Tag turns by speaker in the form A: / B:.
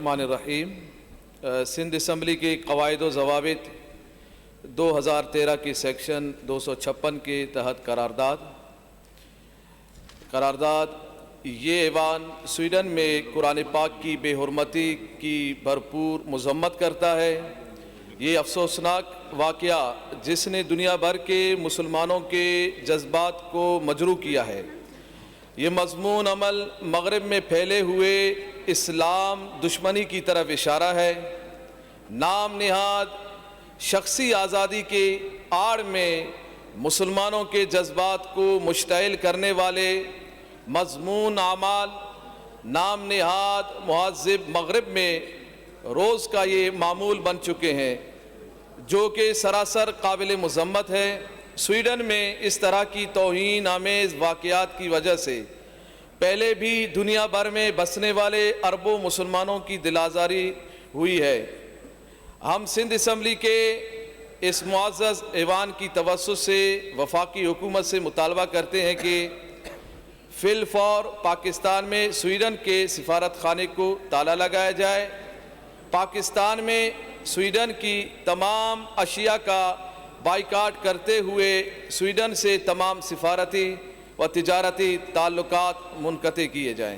A: الرحمن الرحیم۔ سندھ اسمبلی کی قواعد و ضوابط 2013 کی سیکشن 256 کے تحت قرارداد یہ ایوان سویڈن میں قرآن پاک کی بے حرمتی کی بھرپور مذمت کرتا ہے۔ یہ افسوسناک واقعہ جس نے دنیا بھر کے مسلمانوں کے جذبات کو مجروح کیا ہے۔ یہ مضمون عمل مغرب میں پھیلے ہوئے اسلام دشمنی کی طرف اشارہ ہے۔ نام نہاد شخصی آزادی کے آڑ میں مسلمانوں کے جذبات کو مشتعل کرنے والے مضمون اعمال نام نہاد مہذب مغرب میں روز کا یہ معمول بن چکے ہیں، جو کہ سراسر قابل مذمت ہے۔ سویڈن میں اس طرح کی توہین آمیز واقعات کی وجہ سے پہلے بھی دنیا بھر میں بسنے والے اربوں مسلمانوں کی دل آزاری ہوئی ہے۔ ہم سندھ اسمبلی کے اس معزز ایوان کی توسط سے وفاقی حکومت سے مطالبہ کرتے ہیں کہ فی الفور پاکستان میں سویڈن کے سفارت خانے کو تالا لگایا جائے۔ پاکستان میں سویڈن کی تمام اشیاء کا بائیکاٹ کرتے ہوئے سویڈن سے تمام سفارتی و تجارتی تعلقات منقطع کیے جائیں۔